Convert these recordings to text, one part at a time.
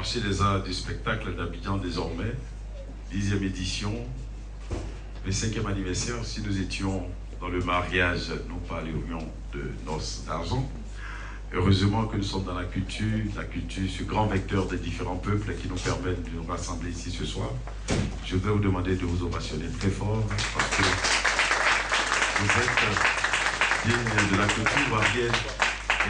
marché des arts du spectacle d'Abidjan désormais, 10e édition, le 5e anniversaire. Si nous étions dans le mariage, non pas l'union de noces d'argent, heureusement que nous sommes dans la culture, ce grand vecteur des différents peuples qui nous permettent de nous rassembler ici ce soir. Je voudrais vous demander de vous ovationner très fort parce que vous êtes digne de la culture ivoirienne.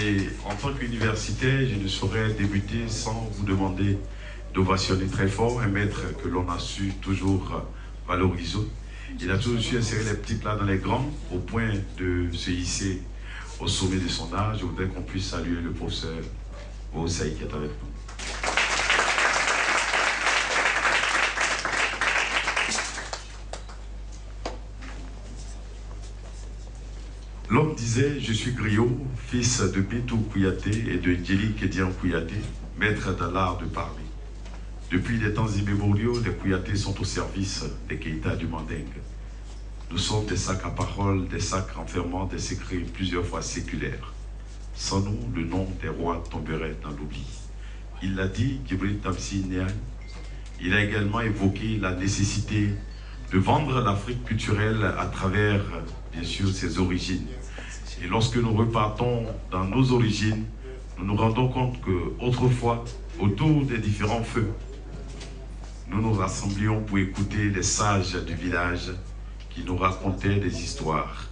Et en tant qu'universitaire, je ne saurais débuter sans vous demander d'ovationner très fort un maître que l'on a su toujours valoriser. Il a toujours su insérer les petits plats dans les grands au point de se hisser au sommet de son âge. Je voudrais qu'on puisse saluer le professeur Osaï qui est avec nous. L'homme disait, je suis griot, fils de Bintou Kouyaté et de Djeli Kédian Kouyaté, maître de l'art de parler. Depuis les temps immémoriaux, les Kouyatés sont au service des Keïta du Mandingue. Nous sommes des sacs à parole, des sacs renfermant des secrets plusieurs fois séculaires. Sans nous, le nom des rois tomberait dans l'oubli. Il l'a dit, Djibril Tamsi Niang. Il a également évoqué la nécessité de vendre l'Afrique culturelle à travers, bien sûr, ses origines. Et lorsque nous repartons dans nos origines, nous nous rendons compte qu'autrefois, autour des différents feux, nous nous rassemblions pour écouter les sages du village qui nous racontaient des histoires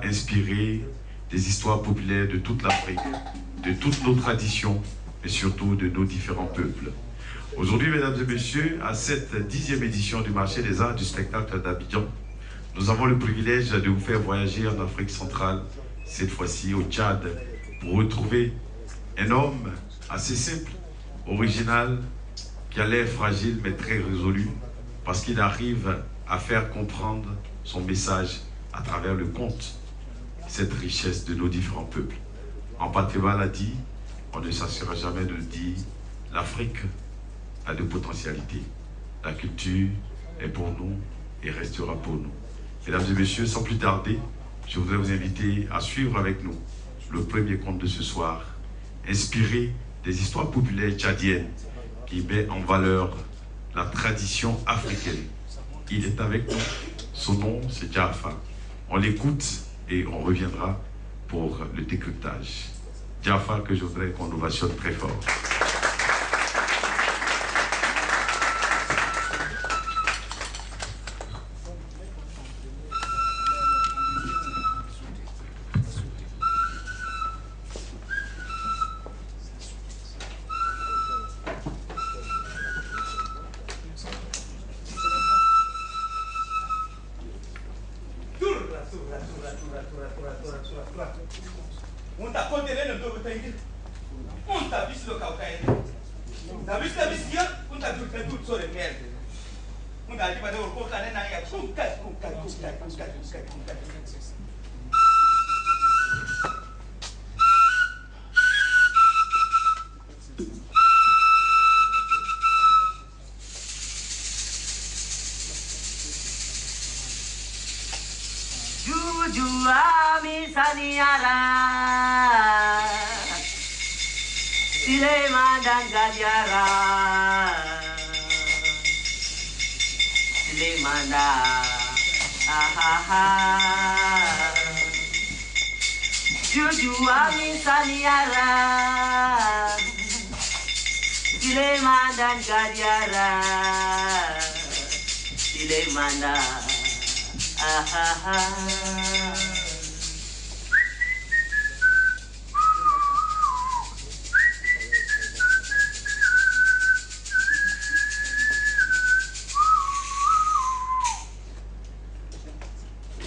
inspirées, des histoires populaires de toute l'Afrique, de toutes nos traditions, mais surtout de nos différents peuples. Aujourd'hui, mesdames et messieurs, à cette 10e édition du marché des arts du spectacle d'Abidjan, nous avons le privilège de vous faire voyager en Afrique centrale, cette fois-ci au Tchad, pour retrouver un homme assez simple, original, qui a l'air fragile mais très résolu, parce qu'il arrive à faire comprendre son message à travers le conte, cette richesse de nos différents peuples. En Pateba l'a dit, on ne s'assure jamais de dire, l'Afrique a de potentialités. La culture est pour nous et restera pour nous. Mesdames et messieurs, sans plus tarder, je voudrais vous inviter à suivre avec nous le premier conte de ce soir, inspiré des histoires populaires tchadiennes qui met en valeur la tradition africaine. Il est avec nous, son nom c'est Jaffa. On l'écoute et on reviendra pour le décryptage. Jaffa, que je voudrais qu'on ovationne très fort.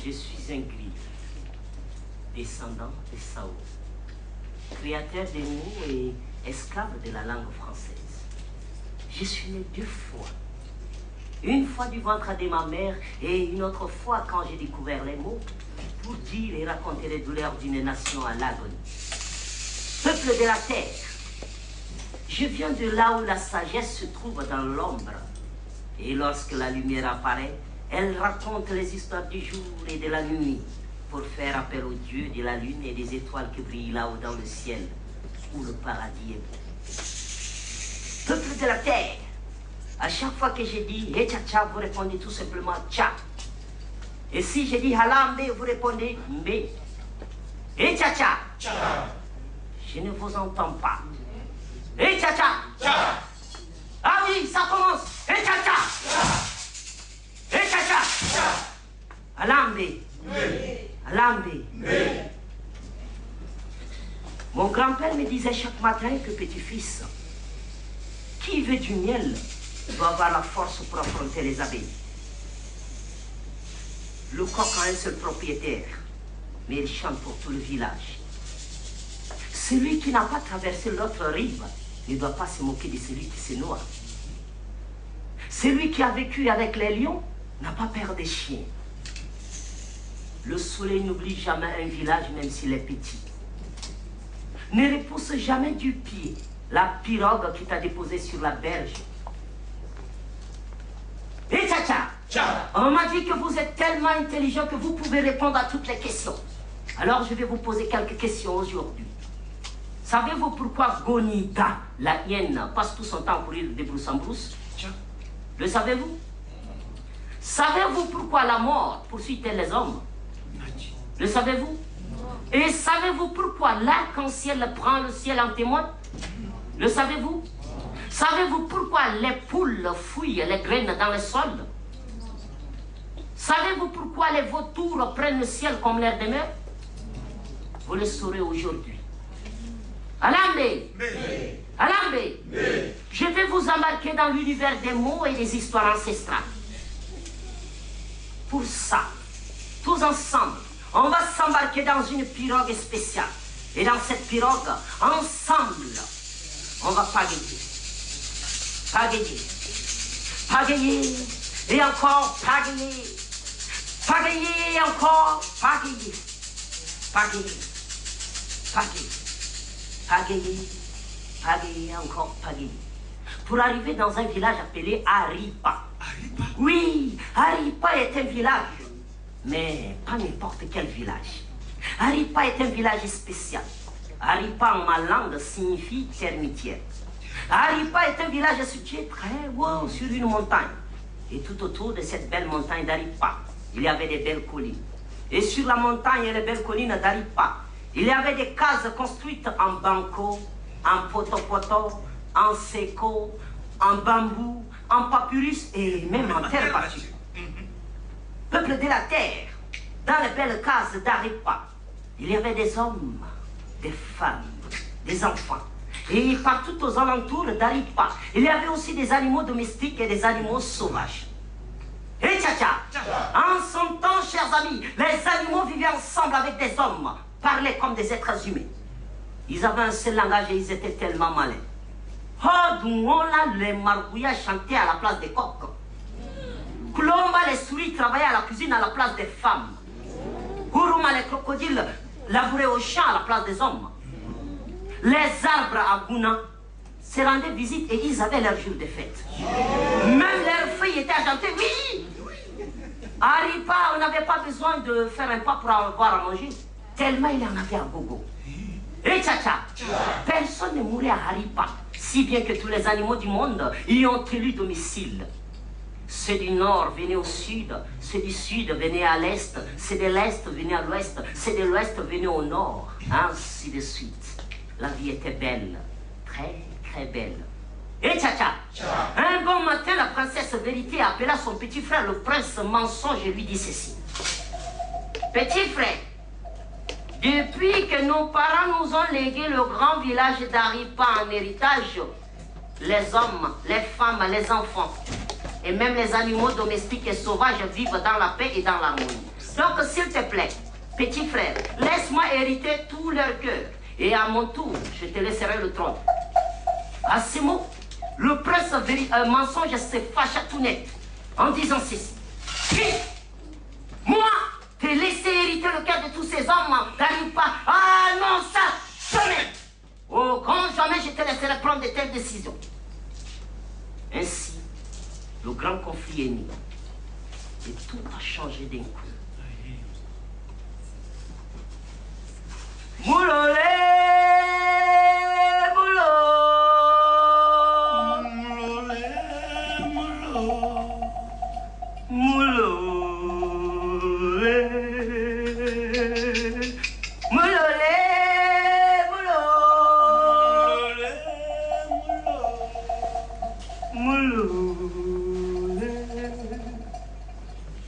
Je suis un gris, descendant de Sao, créateur des mots et esclave de la langue française. Je suis né 2 fois. Une fois du ventre de ma mère et une autre fois quand j'ai découvert les mots pour dire et raconter les douleurs d'une nation à l'agonie. Peuple de la terre, je viens de là où la sagesse se trouve dans l'ombre. Et lorsque la lumière apparaît, elle raconte les histoires du jour et de la nuit pour faire appel aux dieux de la lune et des étoiles qui brillent là-haut dans le ciel où le paradis est beau. Peuple de la terre, à chaque fois que j'ai dit hey, tcha tcha, vous répondez tout simplement tcha. Et si j'ai dit halambe, vous répondez mbe. Hey, tcha tcha. Je ne vous entends pas. Hey, tcha tcha. Ah oui, ça commence. Hey, tcha tcha. Hey, tcha tcha. Halambe. Halambe. Mon grand-père me disait chaque matin que petit-fils, qui veut du miel doit avoir la force pour affronter les abeilles. Le coq a un seul propriétaire, mais il chante pour tout le village. Celui qui n'a pas traversé l'autre rive ne doit pas se moquer de celui qui se noie. Celui qui a vécu avec les lions n'a pas peur des chiens. Le soleil n'oublie jamais un village, même s'il est petit. Ne repousse jamais du pied la pirogue qui t'a déposé sur la berge. Et tcha tcha, on m'a dit que vous êtes tellement intelligent que vous pouvez répondre à toutes les questions. Alors je vais vous poser quelques questions aujourd'hui. Savez-vous pourquoi Gonita, la hyène, passe tout son temps à courir de brousse en brousse? Le savez-vous? Savez-vous pourquoi la mort poursuit-elle les hommes? Le savez-vous? Et savez-vous pourquoi l'arc-en-ciel prend le ciel en témoin? Le savez-vous? Savez-vous pourquoi les poules fouillent les graines dans le sol? Savez-vous pourquoi les vautours prennent le ciel comme leur demeure? Vous le saurez aujourd'hui. Halambe! Halambe! Je vais vous embarquer dans l'univers des mots et des histoires ancestrales. Pour ça, tous ensemble, on va s'embarquer dans une pirogue spéciale. Et dans cette pirogue, ensemble, on va pagayer. Pagayer. Pagayer. Et encore pagayer. Pagayer et encore pagayer. Pagayer. Pagayer. Pagayer. Pagayer et encore pagayer. Pour arriver dans un village appelé Aripa. Aripa? Oui, Aripa est un village. Mais pas n'importe quel village. Aripa est un village spécial. Aripa en ma langue signifie termitière. Aripa est un village situé très haut sur une montagne. Et tout autour de cette belle montagne d'Aripa, il y avait des belles collines. Et sur la montagne et les belles collines d'Aripa, il y avait des cases construites en banco, en poto-poto, en séco, en bambou, en papyrus et même en terre battue. Peuple de la terre, dans les belles cases d'Aripa, il y avait des hommes, des femmes, des enfants. Et partout aux alentours d'Aripa, il y avait aussi des animaux domestiques et des animaux sauvages. Et tcha tcha, en son temps, chers amis, les animaux vivaient ensemble avec des hommes, parlaient comme des êtres humains. Ils avaient un seul langage et ils étaient tellement malins. Oh, Douala, les margouillas chantaient à la place des coqs. Kulomba, les souris travaillaient à la cuisine à la place des femmes. Huruma, les crocodiles labouraient au champ à la place des hommes. Les arbres à Gouna se rendaient visite et ils avaient leur jour de fête. Même leurs feuilles étaient argentées, oui. À Aripa, on n'avait pas besoin de faire un pas pour avoir à manger, tellement il y en avait à gogo. Et tcha tcha, personne ne mourait à Aripa, si bien que tous les animaux du monde y ont élu domicile. Ceux du nord venaient au sud, ceux du sud venaient à l'est, ceux de l'est venaient à l'ouest, ceux de l'ouest venaient au nord, ainsi de suite. La vie était belle, très très belle. Et tcha tcha, un bon matin, la princesse Vérité appela son petit frère, le prince Mensonge, et lui dit ceci. Petit frère, depuis que nos parents nous ont légué le grand village d'Aripa en héritage, les hommes, les femmes, les enfants, et même les animaux domestiques et sauvages vivent dans la paix et dans l'harmonie. Donc, s'il te plaît, petit frère, laisse-moi hériter tout leur cœur. Et à mon tour, je te laisserai le trône. À ces mots, le prince Mensonge se fâcha tout net en disant ceci. Moi, te laisser hériter le cœur de tous ces hommes d'Aripa. Ah non, ça, jamais. Au grand jamais, je te laisserai prendre de telles décisions. Ainsi, le grand conflit est né. Et tout a changé d'un coup. Moulolé, moulol.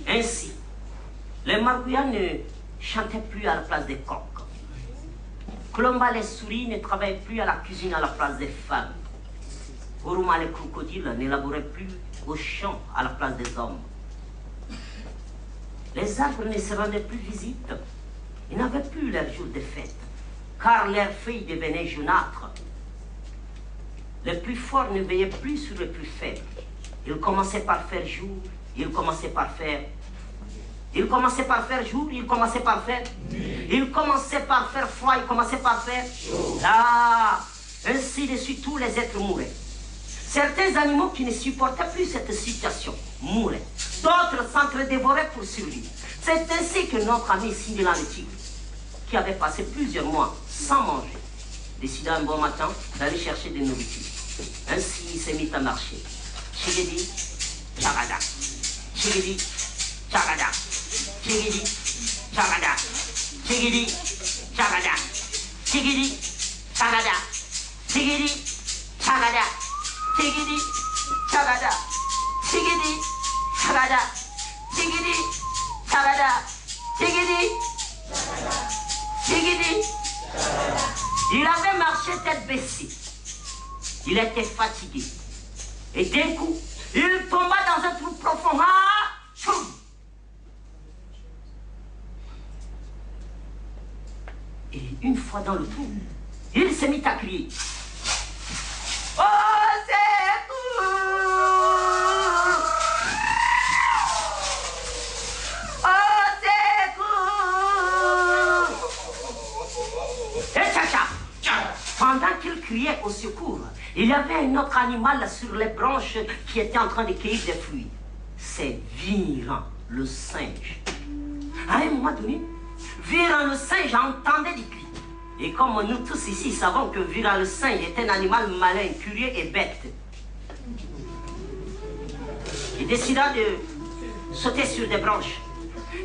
Ainsi, les margouillas ne chantaient plus à la place des coqs. Colomba les souris ne travaillaient plus à la cuisine à la place des femmes. Oruma les crocodiles n'élaboraient plus au champ à la place des hommes. Les arbres ne se rendaient plus visibles. Ils n'avaient plus leur jour de fête, car leurs feuilles devenaient jaunâtres. Les plus forts ne veillaient plus sur les plus faibles. Ils commençaient par faire jour, ils commençaient par faire... Ils commençaient par faire jour, ils commençaient par faire... Ils commençaient par faire froid, ils commençaient par faire... Ah, ainsi de suite, tous les êtres mouraient. Certains animaux qui ne supportaient plus cette situation mouraient. D'autres s'entre-dévoraient pour survivre. C'est ainsi que notre ami Cindy-la le tigre, qui avait passé plusieurs mois sans manger, décida un bon matin d'aller chercher des nourritures. Ainsi, il s'est mis à marcher. Chigidi, Chagada. Chigidi, Chagada. Chigidi, Chagada. Chigidi, Chagada. Chigidi, Chagada. Chigidi, Chagada. Chigidi, Chagada. Chigidi, Chagada. Chigidi, Chagada. Chigidi, Chigidi. Il avait marché tête baissée. Il était fatigué. Et d'un coup, il tomba dans un trou profond. Ah, tchoum. Et une fois dans le trou, il s'est mis à crier. Oh, c'est cool! Oh, c'est cool! Et tcha-tcha! Pendant qu'il criait au secours, il y avait un autre animal sur les branches qui était en train de cueillir des fruits. C'est Viran, le singe. À un moment donné, Viran le singe entendait des cris. Et comme nous tous ici savons que Viran le singe est un animal malin, curieux et bête, il décida de sauter sur des branches.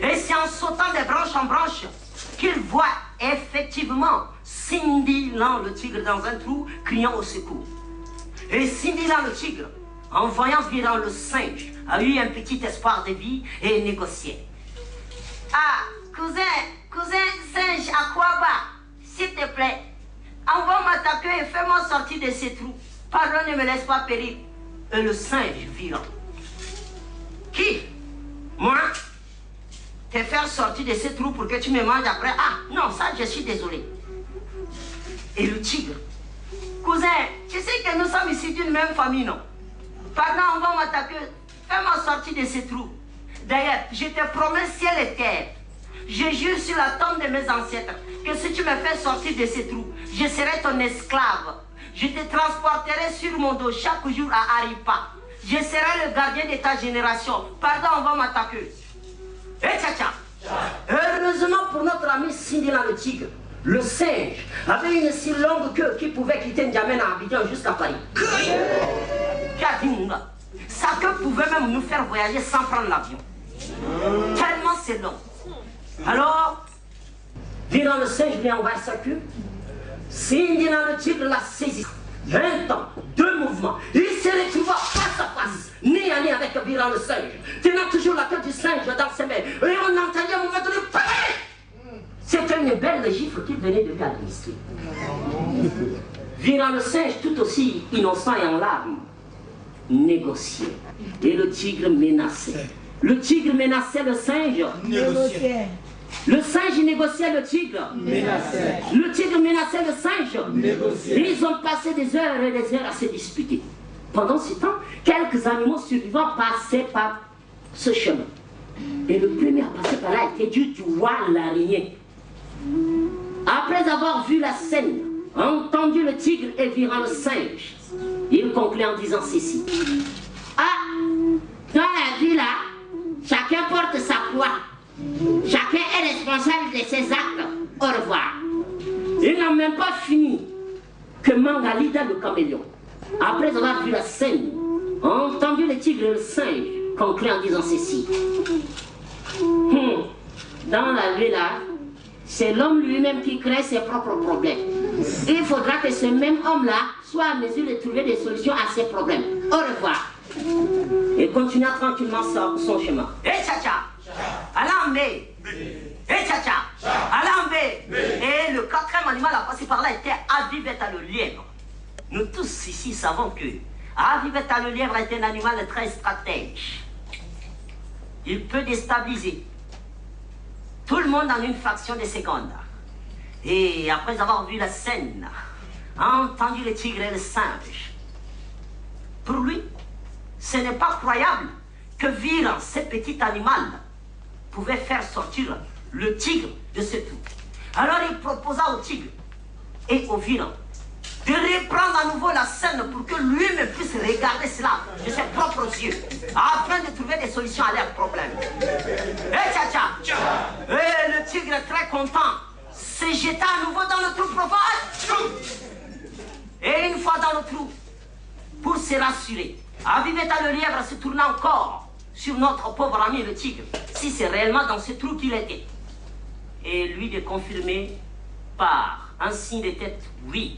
Et c'est en sautant de branche en branche qu'il voit effectivement Cindy-la le tigre dans un trou criant au secours. Et Cindy-la le tigre, en voyant Viran le singe, a eu un petit espoir de vie et négociait. Ah, cousin singe, à quoi bas? S'il te plaît, envoie m'attaquer et fais-moi sortir de ces trous. Pardon, ne me laisse pas périr. Et le singe Viran. Qui? Moi? Te faire sortir de ces trous pour que tu me manges après? Ah, non, ça, je suis désolé. Et le tigre. Cousin, tu sais que nous sommes ici d'une même famille, non? Pardon, on va m'attaquer. Fais-moi sortir de ces trous. D'ailleurs, je te promets ciel et terre. Je jure sur la tombe de mes ancêtres que si tu me fais sortir de ces trous, je serai ton esclave. Je te transporterai sur mon dos chaque jour à Aripa. Je serai le gardien de ta génération. Pardon, on va m'attaquer. Et tcha-tcha. Heureusement pour notre ami Cindy-la le tigre, le singe avait une si longue queue qui pouvait quitter N'Djamena à Abidjan jusqu'à Paris. Sa queue pouvait même nous faire voyager sans prendre l'avion. Tellement c'est long. Alors, Viran le singe lui envoie sa queue. Cindy-la le tigre l'a saisi. Un temps, deux mouvements. Il se retrouva face à face, nez à nez avec Viran le singe, tenant toujours la queue du singe dans ses mains. Et on entendait un moment donné. C'était une belle gifle qu'il venait de lui administrer. Viran le singe, tout aussi innocent et en larmes, négociait. Et le tigre menaçait. Le tigre menaçait le singe. Négociait. Le singe négociait le tigre. Menaçait. Le tigre menaçait le singe. Négociait. Et ils ont passé des heures et des heures à se disputer. Pendant ce temps, quelques animaux survivants passaient par ce chemin. Et le premier à passer par là était du roi l'araignée. Après avoir vu la scène, entendu le tigre et Viran le singe, il conclut en disant ceci. Ah, dans la vie là, chacun porte sa croix. Chacun est responsable de ses actes. Au revoir. Il n'a même pas fini que Mangalida le caméléon, après avoir vu la scène, entendu le tigre et le singe conclut en disant ceci. Dans la vie là, c'est l'homme lui-même qui crée ses propres problèmes. Et il faudra que ce même homme-là soit à mesure de trouver des solutions à ses problèmes. Au revoir. Et continua tranquillement son chemin. Et tcha-tcha, Alambe. Et tcha-tcha, Alambe. Et le quatrième animal à passer par là était Avivetta le lièvre. Nous tous ici savons que Avivetta le lièvre est un animal très stratège. Il peut déstabiliser tout le monde en une fraction de seconde. Et après avoir vu la scène, entendu le tigre et le singe, pour lui, ce n'est pas croyable que vire ce petit animal pouvait faire sortir le tigre de ce trou. Alors il proposa au tigre et au virant de reprendre à nouveau la scène pour que lui-même puisse regarder cela de ses propres yeux, afin de trouver des solutions à leurs problèmes. Et tcha-tcha, et le tigre très content se jeta à nouveau dans le trou profond. Et une fois dans le trou, pour se rassurer, Avivetta le lièvre se tourna encore sur notre pauvre ami le tigre, si c'est réellement dans ce trou qu'il était. Et lui de confirmer par un signe de tête oui.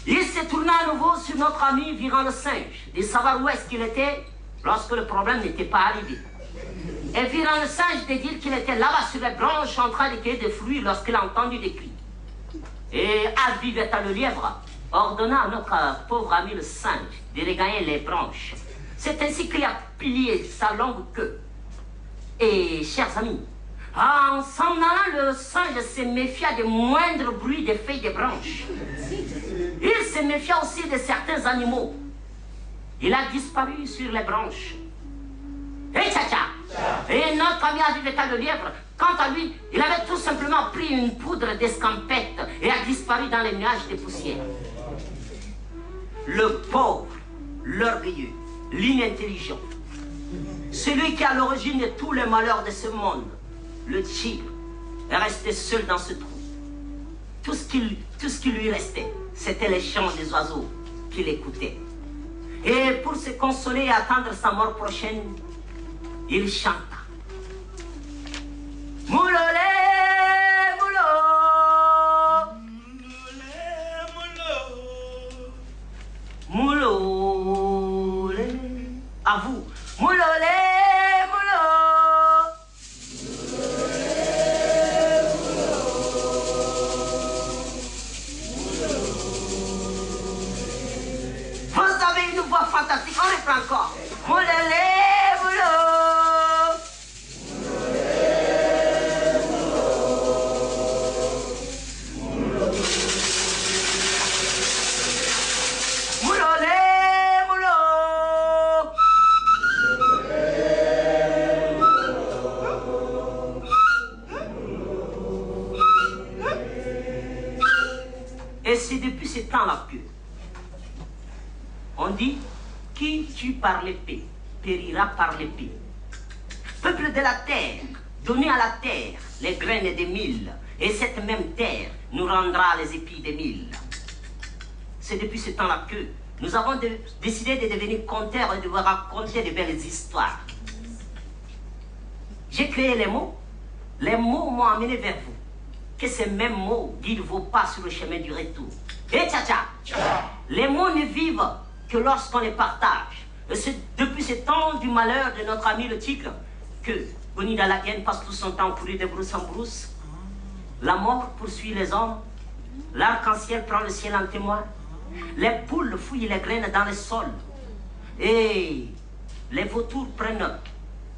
Il se tourna à nouveau sur notre ami virant le singe, de savoir où est-ce qu'il était lorsque le problème n'était pas arrivé. Et virant le singe de dire qu'il était là-bas sur les branches en train de cueillir des fruits lorsqu'il a entendu des cris. Et Avivetta le lièvre ordonna à notre pauvre ami le singe de regagner les branches. C'est ainsi qu'il a plié sa longue queue. Et, chers amis, en s'en allant, le singe se méfia des moindres bruits des feuilles des branches. Il se méfia aussi de certains animaux. Il a disparu sur les branches. Et tcha-tcha! Et notre ami Avivetta le lièvre, quant à lui, il avait tout simplement pris une poudre d'escampette et a disparu dans les nuages de poussière. Le pauvre, l'orgueilleux, l'inintelligent, celui qui est à l'origine de tous les malheurs de ce monde, le tigre, est resté seul dans ce trou. Tout ce qui lui restait, c'était les chants des oiseaux qu'il écoutait. Et pour se consoler et attendre sa mort prochaine, il chanta. Moulolé, moulot, moulolé, à vous, moulolé, moulot. Vous avez une voix fantastique, on reprend encore. Moulolé, moulot. Et c'est depuis ce temps-là que on dit, qui tue par l'épée, périra par l'épée. Peuple de la terre, donnez à la terre les graines des mille, et cette même terre nous rendra les épis des mille. C'est depuis ce temps-là que nous avons décidé de devenir conteurs et de vous raconter de belles histoires. J'ai créé les mots m'ont amené vers vous. Que ces mêmes mots guident vos pas sur le chemin du retour. Et tcha-tcha, les mots ne vivent que lorsqu'on les partage. Et c'est depuis ce temps du malheur de notre ami le tigre que Bonida la Haine passe tout son temps courir de brousse en brousse. La mort poursuit les hommes. L'arc-en-ciel prend le ciel en témoin. Les poules fouillent les graines dans le sol. Et les vautours prennent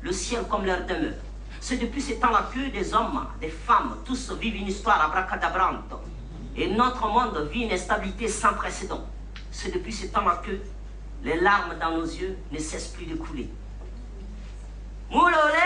le ciel comme leur demeure. C'est depuis ce temps-là que des hommes, des femmes, tous vivent une histoire abracadabrante. Et notre monde vit une instabilité sans précédent. C'est depuis ce temps-là que les larmes dans nos yeux ne cessent plus de couler. Moulolé,